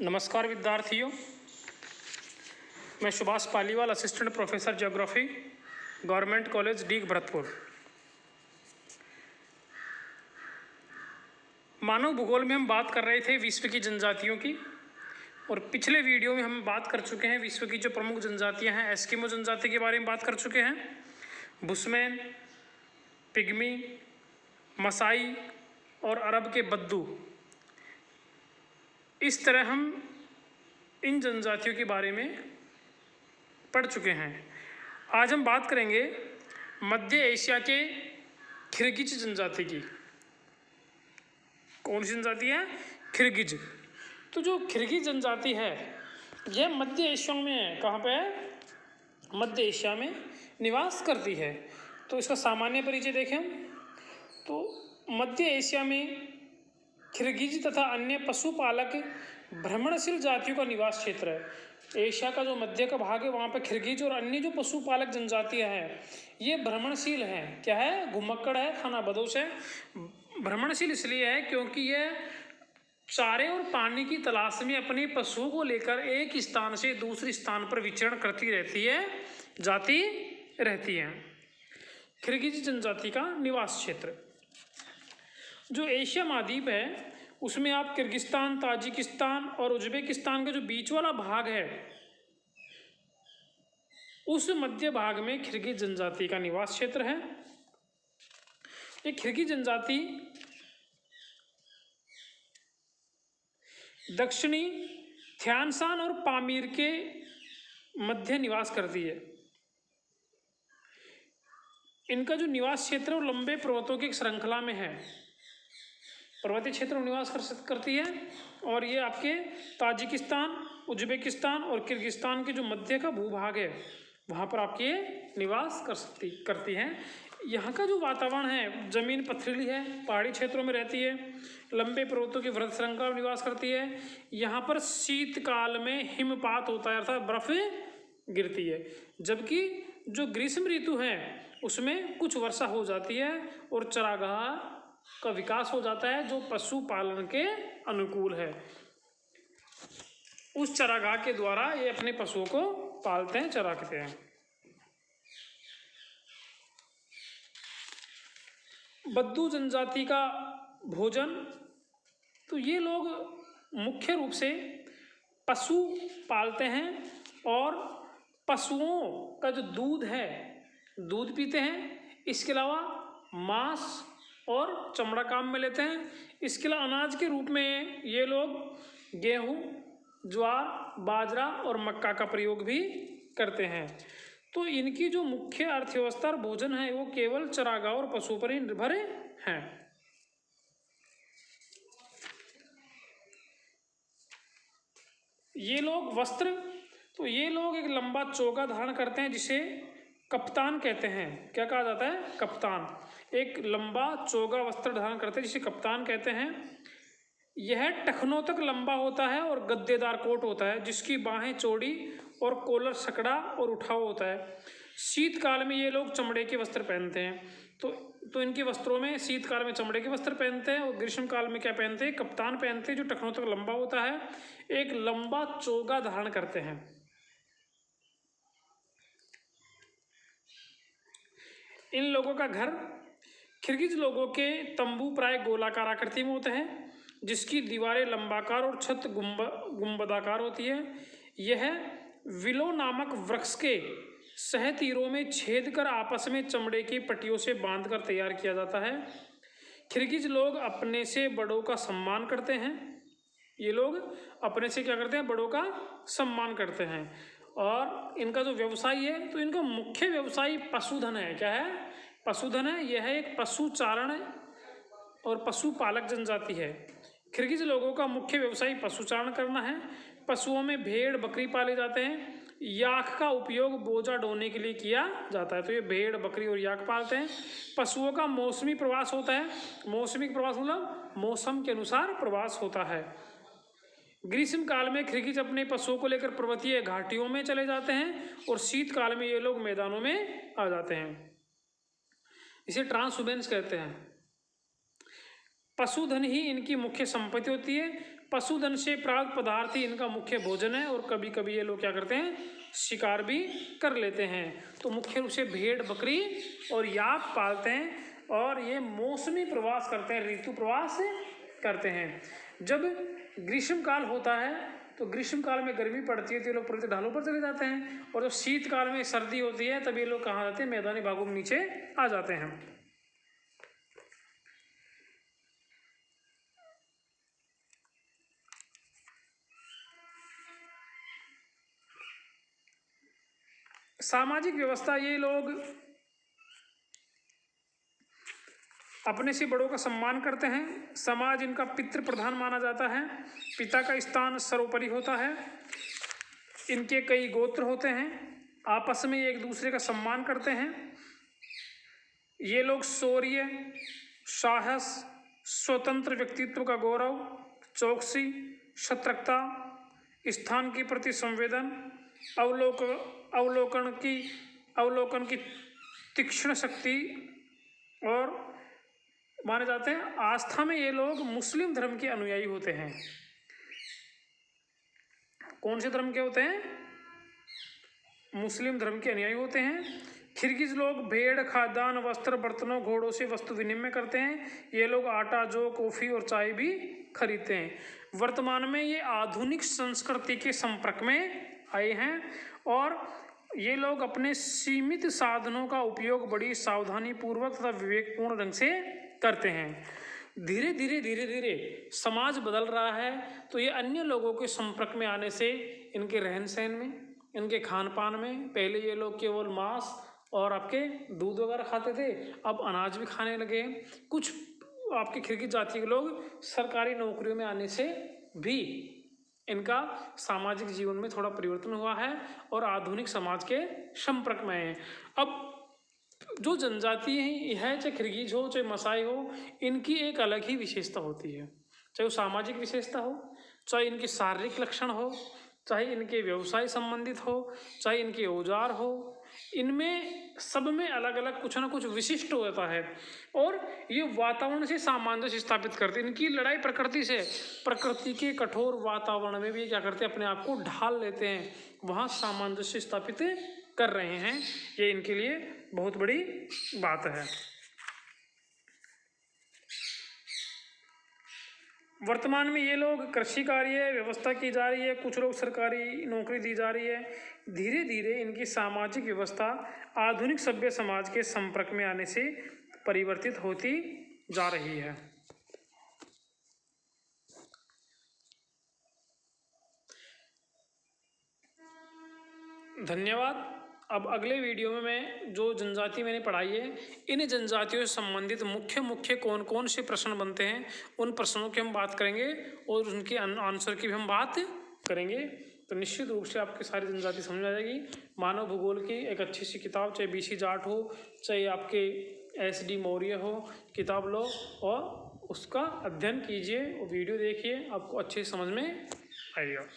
नमस्कार विद्यार्थियों, मैं Subhash Paliwal, assistant professor geography, government college Deeg Bharatpur. मानव भूगोल में हम बात कर रहे थे विश्व की जनजातियों की, और पिछले वीडियो में हम बात कर चुके हैं विश्व की जो प्रमुख जनजातियां हैं। एस्किमो जनजाति के बारे में बात कर चुके हैं, बुशमैन, पिग्मी, मसाई और अरब के बद्दू। इस तरह हम इन जनजातियों के बारे में पढ़ चुके हैं। आज हम बात करेंगे मध्य एशिया के खिरगिज जनजाति की। कौन सी जनजाति है? खिरगिज। तो जो खिरगिज जनजाति है यह मध्य एशिया में है। कहाँ पे है? मध्य एशिया में निवास करती है। तो इसका सामान्य परिचय देखें तो मध्य एशिया में खिरगिज तथा अन्य पशुपालक भ्रमणशील जातियों का निवास क्षेत्र है। एशिया का जो मध्य का भाग है वहाँ पर खिरगिज और अन्य जो पशुपालक जनजातियाँ हैं ये भ्रमणशील हैं। क्या है? घुमक्कड़ है, खानाबदोश है। भ्रमणशील इसलिए है क्योंकि यह चारे और पानी की तलाश में अपने पशुओं को लेकर एक स्थान से दूसरे स्थान पर विचरण करती रहती है, जाती रहती है। खिरगिज जनजाति का निवास क्षेत्र जो एशिया महाद्वीप है उसमें आप किर्गिस्तान, ताजिकिस्तान और उज्बेकिस्तान का जो बीच वाला भाग है उस मध्य भाग में खिरगिज जनजाति का निवास क्षेत्र है। ये खिरगिज जनजाति दक्षिणी थ्यानसान और पामीर के मध्य निवास करती है। इनका जो निवास क्षेत्र वो लंबे पर्वतों की एक श्रृंखला में है, पर्वतीय क्षेत्र में निवास करती है। और ये आपके ताजिकिस्तान, उज्बेकिस्तान और किर्गिस्तान के जो मध्य का भूभाग है वहाँ पर आपके निवास करती हैं। यहाँ का जो वातावरण है जमीन पथरीली है, पहाड़ी क्षेत्रों में रहती है, लंबे पर्वतों की वृत्त श्रृंखला में निवास करती है। यहाँ पर शीतकाल में हिमपात होता है अर्थात बर्फ गिरती है, जबकि जो ग्रीष्म ऋतु है उसमें कुछ वर्षा हो जाती है और चरागाह का विकास हो जाता है जो पशुपालन के अनुकूल है। उस चरागाह के द्वारा ये अपने पशुओं को पालते हैं, चराते हैं। बद्दू जनजाति का भोजन, तो ये लोग मुख्य रूप से पशु पालते हैं और पशुओं का जो दूध है दूध पीते हैं। इसके अलावा मांस और चमड़ा काम में लेते हैं। इसके अलावा अनाज के रूप में ये लोग गेहूँ, ज्वार, बाजरा और मक्का का प्रयोग भी करते हैं। तो इनकी जो मुख्य अर्थव्यवस्था और भोजन है वो केवल चरागाह और पशु पर ही निर्भर हैं। ये लोग वस्त्र, तो ये लोग एक लंबा चोगा धारण करते हैं जिसे कप्तान कहते हैं। क्या कहा जाता है? कप्तान। एक लंबा चोगा वस्त्र धारण करते हैं जिसे कप्तान कहते हैं। यह टखनों तक लंबा होता है और गद्देदार कोट होता है जिसकी बाहें चौड़ी और कॉलर सकड़ा और उठाव होता है। शीतकाल में ये लोग चमड़े के वस्त्र पहनते हैं। तो इनके वस्त्रों में शीतकाल में चमड़े के वस्त्र पहनते हैं और ग्रीष्मकाल में क्या पहनते हैं? कप्तान पहनते हैं जो टखनों तक लंबा होता है। एक लंबा चोगा धारण करते हैं। इन लोगों का घर, खिरगिज लोगों के तंबू प्राय गोलाकार आकृति में होते हैं जिसकी दीवारें लंबाकार और छत गुंबदाकार होती है। यह विलो नामक वृक्ष के सहतीरों में छेद कर आपस में चमड़े की पट्टियों से बांधकर तैयार किया जाता है। खिरगिज लोग अपने से बड़ों का सम्मान करते हैं। ये लोग अपने से क्या करते हैं? बड़ों का सम्मान करते हैं। और इनका जो व्यवसाय है तो इनका मुख्य व्यवसाय पशुधन है। क्या है? पशुधन है। यह एक पशुचारण और पशुपालक जनजाति है। खिरगिज लोगों का मुख्य व्यवसाय पशुचारण करना है। पशुओं में भेड़, बकरी पाले जाते हैं। याक का उपयोग बोझा ढोने के लिए किया जाता है। तो ये भेड़, बकरी और याक पालते हैं। पशुओं का मौसमी प्रवास होता है। मौसमी प्रवास मतलब मौसम के अनुसार प्रवास होता है। ग्रीष्म काल में खिरगिज अपने पशुओं को लेकर पर्वतीय घाटियों में चले जाते हैं और शीतकाल में ये लोग मैदानों में आ जाते हैं। इसे ट्रांसहुमेंस कहते हैं। पशुधन ही इनकी मुख्य संपत्ति होती है। पशुधन से प्राप्त पदार्थ ही इनका मुख्य भोजन है और कभी कभी ये लोग क्या करते हैं, शिकार भी कर लेते हैं। तो मुख्य रूप से भेड़, बकरी और याक पालते हैं और ये मौसमी प्रवास करते हैं, ऋतु प्रवास करते हैं। जब ग्रीष्म काल होता है तो ग्रीष्म काल में गर्मी पड़ती है तो ये लोग पर्वतीय ढालों पर चले जाते हैं, और जब शीतकाल में सर्दी होती है तब ये लोग कहाँ जाते हैं, मैदानी भागों में नीचे आ जाते हैं। सामाजिक व्यवस्था, ये लोग अपने से बड़ों का सम्मान करते हैं। समाज इनका पितृ प्रधान माना जाता है, पिता का स्थान सर्वोपरि होता है। इनके कई गोत्र होते हैं, आपस में एक दूसरे का सम्मान करते हैं। ये लोग शौर्य, साहस, स्वतंत्र व्यक्तित्व का गौरव, चौकसी, सतर्कता, स्थान के प्रति संवेदन, अवलोकन की तीक्ष्ण शक्ति और माने जाते हैं। आस्था में ये लोग मुस्लिम धर्म के अनुयायी होते हैं। कौन से धर्म के होते हैं? मुस्लिम धर्म के अनुयायी होते हैं। किर्गिज लोग भेड़, खाद्यान्न, वस्त्र, बर्तनों, घोड़ों से वस्तु विनिमय करते हैं। ये लोग आटा, जौ, कॉफी और चाय भी खरीदते हैं। वर्तमान में ये आधुनिक संस्कृति के संपर्क में आए हैं और ये लोग अपने सीमित साधनों का उपयोग बड़ी सावधानी पूर्वक तथा विवेकपूर्ण ढंग से करते हैं। धीरे धीरे समाज बदल रहा है तो ये अन्य लोगों के संपर्क में आने से इनके रहन सहन में, इनके खान पान में, पहले ये लोग केवल मांस और आपके दूध वगैरह खाते थे, अब अनाज भी खाने लगे। कुछ आपके किर्गिज जाति के लोग सरकारी नौकरियों में आने से भी इनका सामाजिक जीवन में थोड़ा परिवर्तन हुआ है और आधुनिक समाज के संपर्क में है। अब जो जनजाति है, चाहे किर्गिज हो चाहे मसाई हो, इनकी एक अलग ही विशेषता होती है। चाहे वो सामाजिक विशेषता हो, चाहे इनके शारीरिक लक्षण हो, चाहे इनके व्यवसाय संबंधित हो, चाहे इनके औजार हो, इनमें सब में अलग अलग कुछ ना कुछ विशिष्ट होता है और ये वातावरण से सामंजस्य स्थापित करते हैं। इनकी लड़ाई प्रकृति से, प्रकृति के कठोर वातावरण में भी क्या करते हैं, अपने आप को ढाल लेते हैं, वहाँ सामंजस्य स्थापित कर रहे हैं। ये इनके लिए बहुत बड़ी बात है। वर्तमान में ये लोग कृषि कार्य व्यवस्था की जा रही है, कुछ लोग सरकारी नौकरी दी जा रही है। धीरे धीरे इनकी सामाजिक व्यवस्था आधुनिक सभ्य समाज के संपर्क में आने से परिवर्तित होती जा रही है। धन्यवाद। अब अगले वीडियो में मैं जो जनजाति मैंने पढ़ाई है, इन जनजातियों से संबंधित मुख्य कौन कौन से प्रश्न बनते हैं, उन प्रश्नों की हम बात करेंगे और उनके आंसर की भी हम बात करेंगे। तो निश्चित रूप से आपकी सारी जनजाति समझ आ जाएगी। मानव भूगोल की एक अच्छी सी किताब, चाहे BC जाट हो, चाहे आपके SD मौर्य हो, किताब लो और उसका अध्ययन कीजिए और वीडियो देखिए, आपको अच्छे समझ में आएगा।